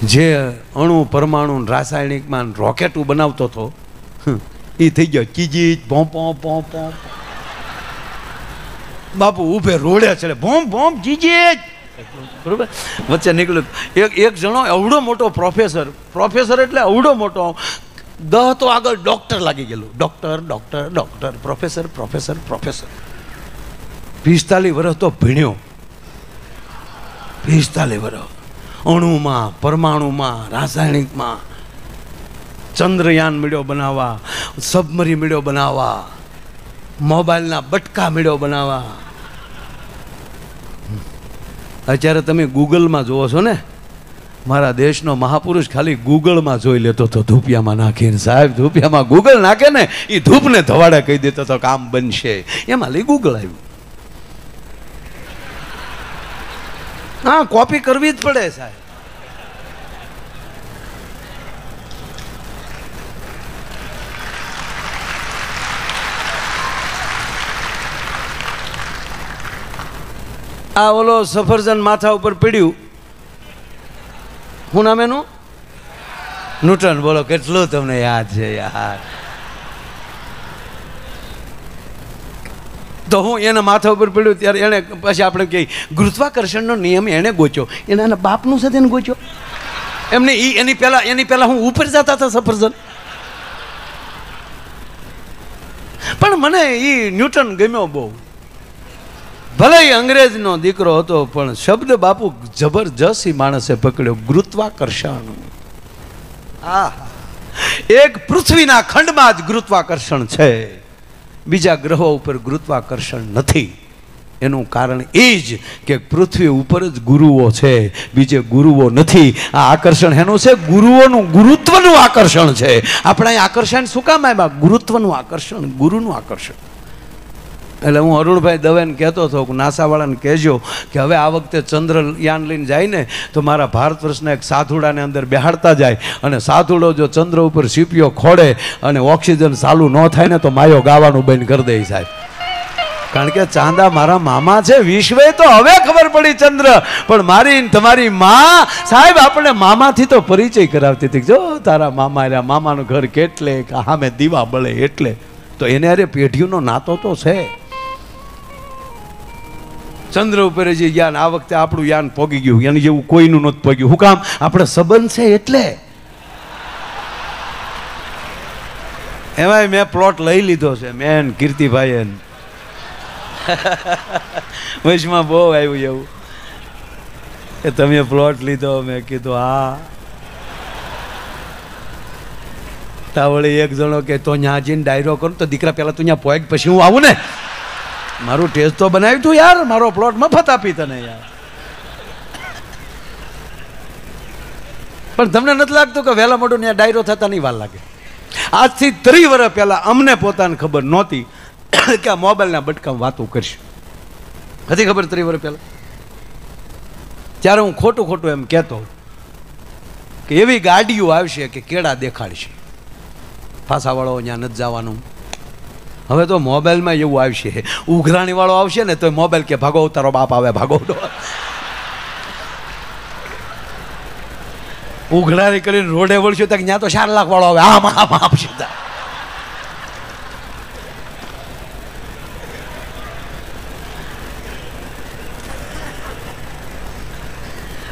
જે અણુ પરમાણુ રાસાયણિકમાં રોકેટો બનાવતો હતો એ થઈ ગયો કીજી ભોમ ભોમ ભોમ ભોમ. બાપુ ઉભે રોડે ચડે ભોમ ભોમ જીજી બરોબર. વચ્ચે નીકળ્યું એક જણો અવડો મોટો પ્રોફેસર એટલે અવડો મોટો તો આગળ ડોક્ટર લાગી ગયેલું. ડોક્ટર પ્રોફેસર 45 વર્ષ તો ભણ્યો. 45 વર્ષ અણુમાં પરમાણુમાં રાસાયણિકમાં ચંદ્રયાન મળ્યો બનાવવા, સબમરી મળ્યો બનાવવા, મોબાઈલના બટકા મળ્યો બનાવવા. અત્યારે તમે ગૂગલમાં જોવો છો ને, મારા દેશનો મહાપુરુષ ખાલી ગૂગલમાં જોઈ લેતો હતો ધૂપિયામાં નાખીને. સાહેબ ધૂપિયામાં ગૂગલ નાખે ને એ ધૂપને ધવાડે કહી દેતો હતો કામ બનશે. એમાં લઈ ગૂગલ આવ્યું. હા, કોપી કરવી જ પડે સાહેબ. આ ઓલો સફરજન માથા ઉપર પીડ્યું, શું નામ એનું? ન્યૂટન. બોલો કેટલું તમને યાદ છે યાર. તો હું એના માથા ઉપર પડ્યું ત્યારે એને પછી આપણે કહીએ ગુરુત્વાકર્ષણનો નિયમ એણે ગોચ્યો. એના બાપનું સાથે એને ગોચ્યો. એમને એની પહેલા હું ઉપર જતા હતા સફરજન. પણ મને એ ન્યૂટન ગમ્યો બહુ. ભલે એ અંગ્રેજનો દીકરો હતો પણ શબ્દ બાપુ જબરજસ્ત માણસે પકડ્યો. ગુરુત્વાકર્ષણ. એક પૃથ્વીના ખંડમાં જ ગુરુત્વાકર્ષણ છે, બીજા ગ્રહો ઉપર ગુરુત્વાકર્ષણ નથી. એનું કારણ એ જ કે પૃથ્વી ઉપર જ ગુરુઓ છે, બીજે ગુરુઓ નથી. આ આકર્ષણ એનું છે, ગુરુઓનું, ગુરુત્વનું આકર્ષણ છે. આપણે અહીં આકર્ષણ શું કામ આવ્યા? ગુરુત્વનું આકર્ષણ, ગુરુનું આકર્ષણ. એટલે હું અરુણભાઈ દવેને કહેતો હતો કે નાસાવાળાને કહેજો કે હવે આ વખતે ચંદ્રયાન લઈને જાય ને તો મારા ભારત વર્ષના એક સાધુડાને અંદર બેહાડતા જાય, અને સાધુડો જો ચંદ્ર ઉપર સીપીઓ ખોડે અને ઓક્સિજન ચાલુ ન થાય ને તો માયો ગાવાનું બંધ કરી દે સાહેબ. કારણ કે ચાંદા મારા મામા છે. વિશ્વે તો હવે ખબર પડી ચંદ્ર, પણ મારી તમારી માં સાહેબ આપણે મામાથી તો પરિચય કરાવતી હતી. જો તારા મામા રહ્યા, મામાનું ઘર કેટલે, સામે દીવા બળે એટલે. તો એને અરે પેઢીઓનો નાતો તો છે. ચંદ્ર ઉપર જે યાન આ વખતે આપણું યાન પોગી ગયું, એની જેવું કોઈનું નહોતું પોગ્યું. શું કામ? આપણે સંબંધ છે એટલે. એમાંય મેં પ્લોટ લઈ લીધો છે, મેન કીર્તિભાઈ વચમાં બહુ આવ્યું એવું કે તમે પ્લોટ લીધો. મેં કીધું હા. તાવળી એક જણો કે તો ત્યાં જઈને ડાયરો કરું તો દીકરા પહેલા તું ત્યાં પોઈન્ટ પછી હું આવું ને. મારું ટેસ્ટ તો બનાવ્યું તું યાર, મારો પ્લોટ મફત આપી તને યાર. પણ તમને નથી લાગતું કે વહેલા મોટું ત્યાં ડાયરો થતા નહીં વાર લાગે? આજથી 30 વર્ષ પહેલા અમને પોતાને ખબર નહોતી કે આ મોબાઈલના બટકામાં વાતો કરશું. હતી ખબર 30 વર્ષ પહેલા? ત્યારે હું ખોટું એમ કહેતો કે એવી ગાડીઓ આવશે કે કેળા દેખાડશે, ફાંસાવાળો ત્યાં નથી જવાનું. હવે તો મોબાઈલમાં એવું આવશે, ઉઘરાણી વાળો આવશે ને તો મોબાઈલ કે ભાગો, તારો બાપ આવે ભાગો. ઉઘરાણી કરીને રોડે વળશું તો ત્યાં તો 4 લાખ વાળો આવે, આમ આપશે.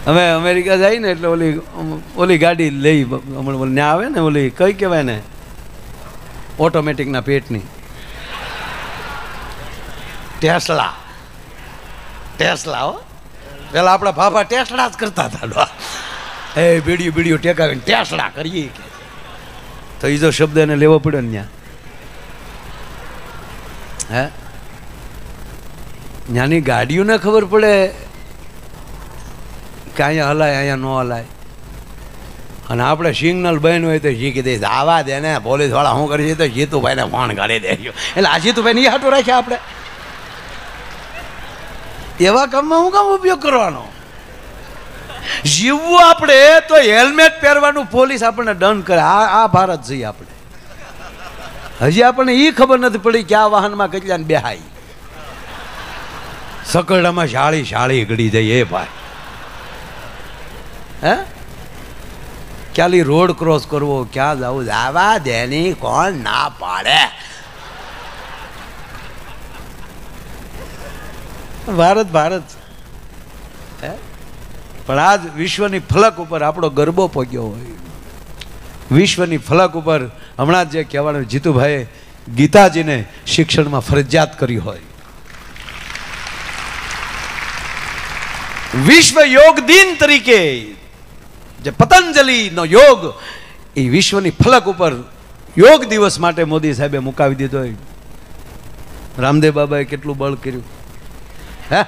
અમે અમેરિકા જાય ને એટલે ઓલી ગાડી લઈ ત્યાં આવે ને, ઓલી કઈ કહેવાય ને, ઓટોમેટિકના પેટની ટેસ્લા હો. પેલા આપણા ભાભા ટેસ્લા જ કરતા હતા. એ બીડીઓ ટેકાવીને ટેસ્લા કરીએ કે તો એ જો શબ્દ એને લેવો પડે ને ત્યાં. હે ત્યાંની ગાડીઓને ખબર પડે કે અહીંયા હલાય, અહીંયા ન હલાય. અને આપણે સિગ્નલ બન્યું હોય તો શીખી દઈશ, આવા દે ને પોલીસ વાળા શું કરી તો જીતુભાઈને ફોન કરી દેજો. એટલે આ જીતુભાઈ નહીં હાટું રાખ્યા આપણે. એવા કામમાં શું કામ ઉપયોગ કરવાનો? જીવવું આપણે તો હેલ્મેટ પહેરવાનું પોલીસ આપણને દંડ કરે. આ ભારત જઈએ આપણે. હજી આપણને એ ખબર નથી પડી કે આ વાહનમાં કેટલાને બેહાય. સકરડામાં શાળી ગળી જાય એ ભાઈ. હે ક્યાલી રોડ ક્રોસ કરવો, ક્યાં જવું, જવા દેની કોણ ના પાડે. ભારત ભારત પણ આજ વિશ્વની ફલક ઉપર આપણો ગરબો પગ્યો હોય. વિશ્વની ફલક ઉપર હમણાં જે કહેવાનું જીતુભાઈએ ગીતાજીને શિક્ષણમાં ફરજિયાત કરી હોય. વિશ્વ યોગ દિન તરીકે જે પતંજલિનો યોગ એ વિશ્વની ફલક ઉપર યોગ દિવસ માટે મોદી સાહેબે મુકાવી દીધો હોય. રામદેવ બાબાએ કેટલું બળ કર્યું હે.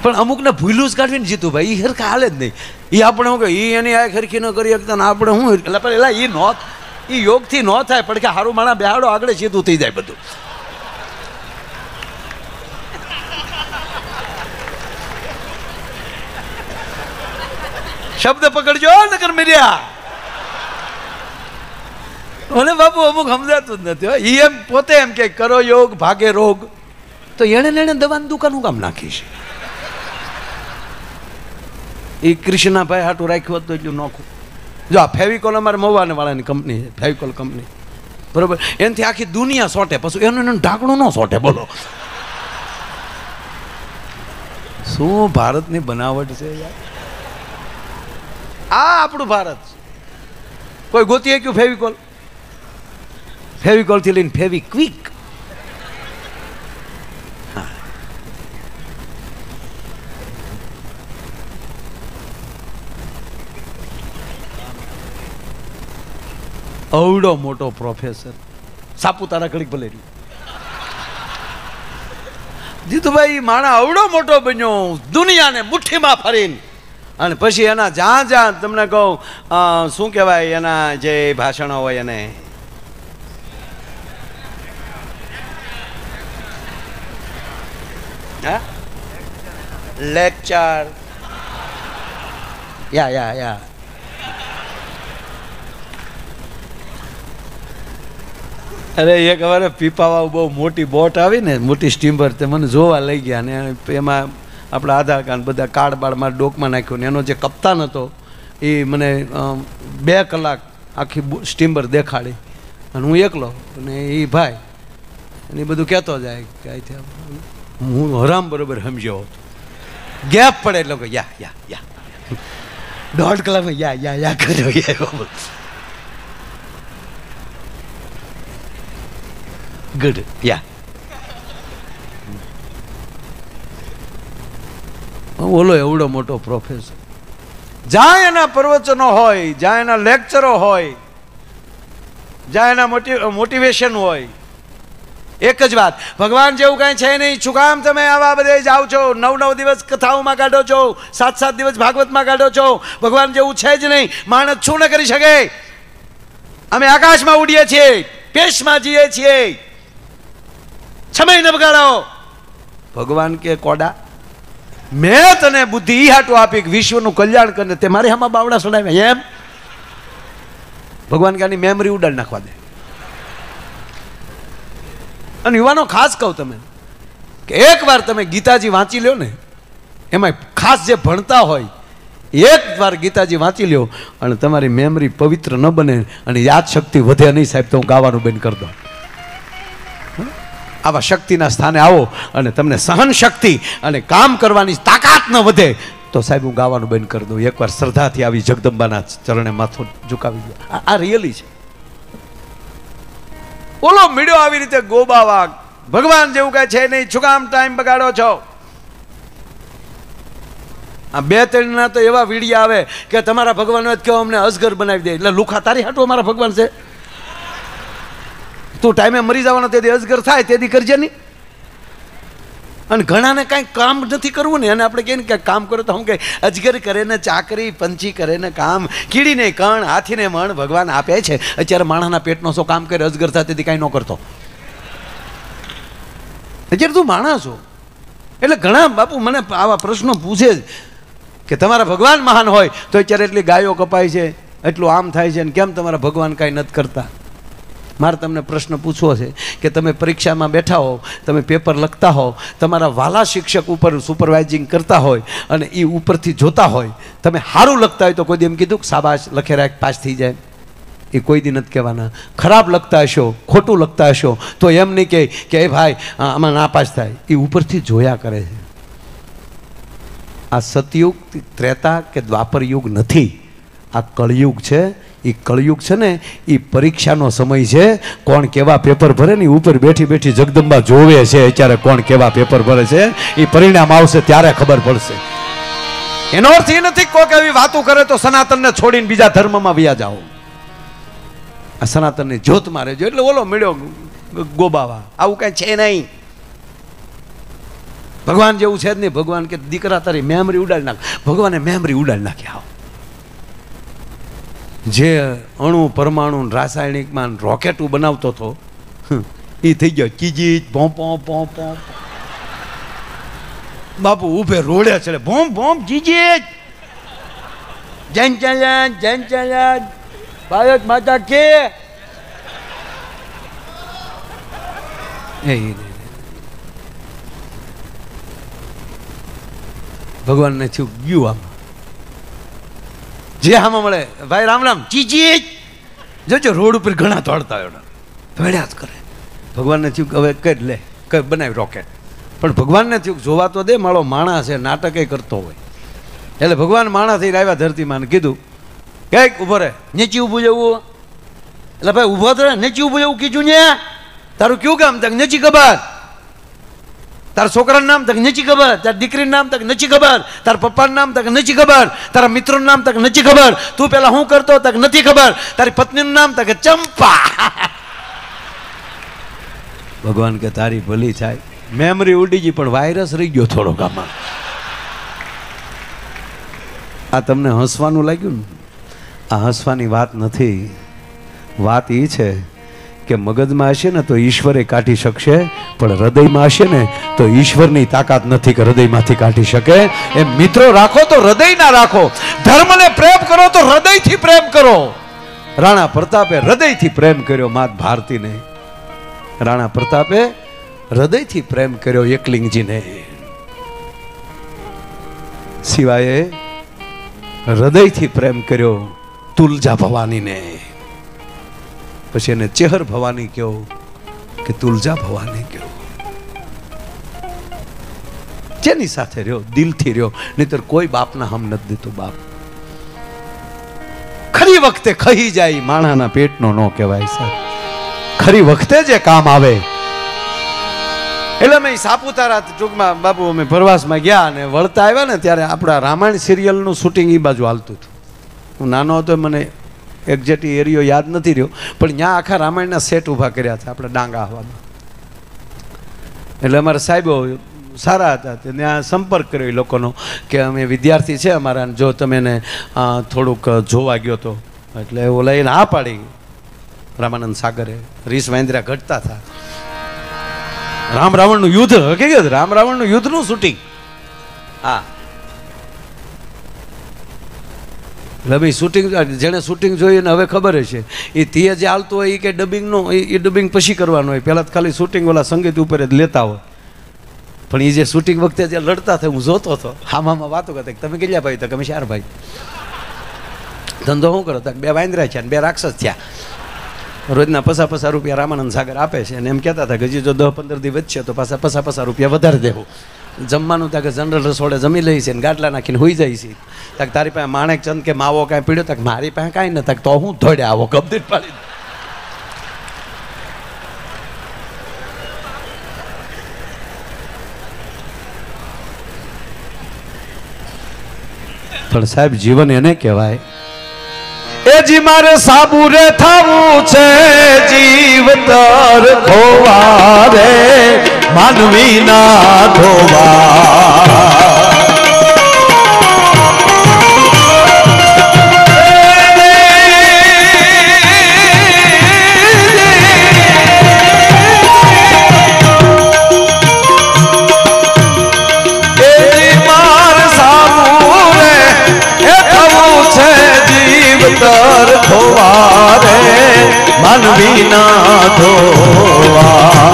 પણ અમુકને ભૂલું જ કાઢવીને જીતુભાઈ એ હરખા હાલે જ નહીં. એ આપણે શું કહે એ એની આ ખરખી ન કરી શકતા ને આપણે શું એટલે પેલા એ નો એ યોગથી ન થાય પણ કે હારું માણા બેહાડો આગળ સીધું થઈ જાય બધું. શબ્દ પકડજો નકર મીડિયા. અને બાપુ અમુક સમજાતું જ નથી. એ એમ પોતે એમ કે કરો યોગ ભાગે રોગ, તો એને દવાની દુકાન કામ નાખી છે. એ કૃષ્ણાભાઈ હાટું રાખ્યું હતું એટલું નોખું. જો આ ફેવિકોલ અમારે મવાને વાળાની કંપની છે, ફેવિકોલ કંપની બરોબર. એનાથી આખી દુનિયા સોટે, પછી એનું ઢાંકણું ન સોટે. બોલો શું ભારતની બનાવટ છે યાર. આ આપણું ભારત. કોઈ ગોતી ક્યું ફેવિકોલ? ફેવિકોલ થી લઈને ફેવિક્વિક. અવડો મોટો પ્રોફેસર સાપુતારા ઘડીક ભલે રહ્યું. જીતુભાઈ માણા અવડો મોટો બન્યો દુનિયાને મુઠ્ઠીમાં ફરીને, અને પછી એના જ્યાં જ્યાં તમને કહું શું કહેવાય એના જે ભાષણો હોય એને લેક્ચર યા અરે એક વાર પીપાવા બહુ મોટી બોટ આવી ને, મોટી સ્ટીમર, તે મને જોવા લઈ ગયા ને એમાં આપણા આધાર કાર્ડ બધા કાર્ડ બાળ મારા ડોકમાં નાખ્યું ને એનો જે કપ્તાન હતો એ મને 2 કલાક આખી સ્ટીમર દેખાડી અને હું એકલો અને એ ભાઈ અને એ બધું કહેતો જાય કે અહીંથી હું હરામ બરોબર સમજ્યો હતો. ગેપ પડે એટલે કે યા 1.5 કલાકમાં યા કર્યો. ગુડ યા. બોલો એવડો મોટો પ્રોફેસર, જ્યાં એના પ્રવચનો હોય, જ્યાં એના લેક્ચરો હોય, જ્યાં એના મોટિવેશન હોય, એક જ વાત, ભગવાન જેવું કાંઈ છે નહીં. શું કામ તમે આવા બધે જાઓ છો, 9 દિવસ કથાઓમાં કાઢો છો, 7 દિવસ ભાગવતમાં કાઢો છો? ભગવાન જેવું છે જ નહીં. માણસ શું ન કરી શકે? અમે આકાશમાં ઉડીએ છીએ, પેશમાં જઈએ છીએ, સમય ન બગાડો. ભગવાન કે કોડા મેં તને બુદ્ધિ ઈ હાટું આપી કે વિશ્વનું કલ્યાણ કરીને તે મારે આમાં બાવડા સડાવ્યા એમ? ભગવાન કે આની મેમરી ઉડાડી નાખવા દે. અને યુવાનો ખાસ કહું તમે કે એકવાર તમે ગીતાજી વાંચી લ્યો ને, એમાં ખાસ જે ભણતા હોય એકવાર ગીતાજી વાંચી લ્યો અને તમારી મેમરી પવિત્ર ન બને અને યાદ શક્તિ વધે નહીં સાહેબ, તો હું ગાવાનું બંધ કરી દઉં. આવા શક્તિના સ્થાને આવો અને તમને સહન શક્તિ અને કામ કરવાની તાકાત ન વધે તો સાહેબ હું ગાવાનું બંધ કરી દઉં. એકવાર શ્રદ્ધાથી આવી જગદંબાના ચરણે માથું ઝુકાવી દો. આ રિયલી છે. બોલો મીડિયો આવી રીતે ગોબાવા ભગવાન જેવું કઈ છે નહીં, શું કામ ટાઈમ બગાડો છો? આ 2-3 ના તો એવા વિડીયો આવે કે તમારા ભગવાન જ કહો અમને અજગર બનાવી દે. એટલે લુખા તારી હાટું અમારા ભગવાન છે? તું ટાઈમે મરી જવાનો તેથી અજગર થાય તેથી કરજે નહીં. અને ઘણાને કાંઈ કામ નથી કરવું ને, અને આપણે કહીએ ને કે કામ કરો તો હું કે અજગર કરે ને ચાકરી, પંછી કરે ને કામ, કીડીને કણ, હાથીને મણ ભગવાન આપે છે. અત્યારે માણસના પેટનો શું કામ કરે? અજગર થાય તેથી કાંઈ ન કરતો. અત્યારે તું માણસ છો. એટલે ઘણા બાપુ મને આવા પ્રશ્નો પૂછે કે તમારા ભગવાન મહાન હોય તો અત્યારે એટલી ગાયો કપાય છે, એટલું આમ થાય છે, ને કેમ તમારા ભગવાન કાંઈ નથી કરતા? મારે તમને પ્રશ્ન પૂછવો છે કે તમે પરીક્ષામાં બેઠા હો, તમે પેપર લખતા હો, તમારા વાલા શિક્ષક ઉપર સુપરવાઇઝિંગ કરતા હોય અને એ ઉપરથી જોતા હોય, તમે સારું લખતા હોય તો કોઈ દી એમ કીધું કે શાબાશ લખે રાખ પાસ થઈ જાય? એ કોઈ દી નથી કહેવાના. ખરાબ લખતા હશો, ખોટું લખતા હશો તો એમ નહીં કે એ ભાઈ આમાં નાપાસ થાય. એ ઉપરથી જોયા કરે છે. આ સતયુગ, ત્રેતા કે દ્વાપર યુગ નથી, આ કળયુગ છે. એ કળયુગ છે ને એ પરીક્ષાનો સમય છે. કોણ કેવા પેપર ભરે ને ઉપર બેઠી બેઠી જગદંબા જોવે છે અત્યારે કોણ કેવા પેપર ભરે છે. એ પરિણામ આવશે ત્યારે ખબર પડશે. એનો અર્થ એ નથી કોઈક એવી વાતો કરે તો સનાતનને છોડીને બીજા ધર્મમાં વ્યા જાઓ. આ સનાતનની જ્યોતમાં રહેજો એટલે ઓલો મળ્યો ગોબાવા, આવું કાંઈ છે નહીં. ભગવાન જેવું છે જ નહીં. ભગવાન કે દીકરા તારી મેમરી ઉડાડી નાખ. ભગવાને મેમરી ઉડાડી નાખી. આવો જે અણુ પરમાણુ રાસાયણિકમાં રોકેટું બનાવતો હતો એ થઈ ગયો ચીજી ભોંપો ભોંપો. બાપુ ઉભે રોડે છે ભોમ ભોમ ચીજી જૈન ચાલ્યા જૈન ચાલ્યા ભારત માતા કે ભગવાનને થયું ગયું આમ જે આમાં મળે ભાઈ રામ રામ ચીચી જોજો રોડ ઉપર ઘણા દોડતા હોય દોડ્યા જ કરે. ભગવાનને થયું કે હવે કર લે કઈ બનાવી રોકેટ. પણ ભગવાનને થયું જોવા તો દે, મારો માણસ છે, નાટક કરતો હોય. એટલે ભગવાન માણસ થઈને આવ્યા ધરતીમાં કીધું કઈક ઉભો રહે, નીચે ઊભું જવું. એટલે ભાઈ ઊભો તો રહે, નીચે ઊભું જવું કીધું ને. તારું કયું કામ? તક નીચી ખબર. તારા છોકરાનું નામ તક નથી ખબર, તારા દીકરીનું નામ તક નથી ખબર, તારા પપ્પાનું નામ તક નથી ખબર, તારા મિત્રોનું નામ તક નથી ખબર, તું પેલા શું કરતો તક નથી ખબર, તારી પત્નીનું નામ તક ચંપા. ભગવાન કે તારી ભલી થાય. મેમરી ઉડી ગઈ પણ વાયરસ રહી ગયો થોડોક આમાં. આ તમને હસવાનું લાગ્યું ને? આ હસવાની વાત નથી. વાત એ છે કે મગજમાં હશે ને તો ઈશ્વરે કાઢી શકશે, પણ હૃદયમાં હશે ને તો ઈશ્વરની તાકાત નથી કે હૃદયમાંથી કાઢી શકે. એમ મિત્રો રાખો તો હૃદય ના રાખો, ધર્મને પ્રેમ કરો તો હૃદયથી પ્રેમ કરો. રાણા પ્રતાપે હૃદયથી પ્રેમ કર્યો માત ભારતીને. રાણા પ્રતાપે હૃદયથી પ્રેમ કર્યો એકલિંગજીને. સિવાય હૃદયથી પ્રેમ કર્યો તુલજા ભવાનીને. પછી એને ચેહર ભવાની કહો કે તુલજા ભવાની કહો. જેની સાથે રહ્યો દિલથી રહ્યો, નહીતર કોઈ બાપના હમ નથી દેતું. બાપ ખરી વખતે ખહી જાય માણાના પેટનો ન કહેવાય સાહેબ. ખરી વખતે જે કામ આવે. એટલે મેં સાપુતારા ટૂંકમાં બાપુ અમે પ્રવાસમાં ગયા અને વળતા આવ્યા ને ત્યારે આપણા રામાયણ સિરિયલનું શૂટિંગ એ બાજુ હાલતું હતું. હું નાનો હતો, મને એક્ઝેક્ટ એરિયો યાદ નથી રહ્યો, પણ ત્યાં આખા રામાયણના સેટ ઊભા કર્યા હતા આપણે ડાંગા હવામાં. એટલે અમારા સાહેબો સારા હતા, ત્યાં સંપર્ક કર્યો એ લોકોનો કે અમે વિદ્યાર્થી છે અમારા, જો તમે એને થોડુંક જોવા ગયો તો. એટલે ઓલા એને હા પાડી. રામાનંદ સાગરે રીસ વાંદરા ઘટતા હતા. રામ રાવણનું યુદ્ધ હકીકત, રામ રાવણનું યુદ્ધનું શૂટિંગ. હા એટલે ભાઈ શૂટિંગ, જેણે શૂટિંગ જોઈ ને હવે ખબર હશે એ તીએ જે હાલતું હોય એ કે ડબિંગનું એ ડબિંગ પછી કરવાનું હોય. પહેલાં ખાલી શૂટિંગ ઓલા સંગીત ઉપર જ લેતા હોય, પણ એ જે શૂટિંગ વખતે જે લડતા હતા હું જોતો હતો. હામાં વાતો કરતા તમે કેટલા ભાઈ? તો તમે 4 ભાઈ. ધંધો શું કરો? તક 2 વાંદરા છે અને 2 રાક્ષસ થયા. રોજના પસા રૂપિયા રામાનંદ સાગર આપે છે અને એમ કહેતા હતા કે હજી જો 10-15 દી વધશે તો પાછા પસા રૂપિયા વધારે દેવું. જમવાનું ત્યાં કે જનરલ રસોડે જમી લઈ છે ને ગાટલા નાખીને હોઈ જાય છે. તક તારી પાસે માણેક ચંદ કે માવો કાંઈ પીડ્યો? તક મારી પાસે કાંઈ ન. તક તો હું ધોડે આવો કબદીર પાડી. પણ સાહેબ જીવન એને કહેવાય. એ જી મારે સાબુરે થવું છે જીવ તર ખોવા રે માનવી ના ધોવા. માનવી ના ધોવા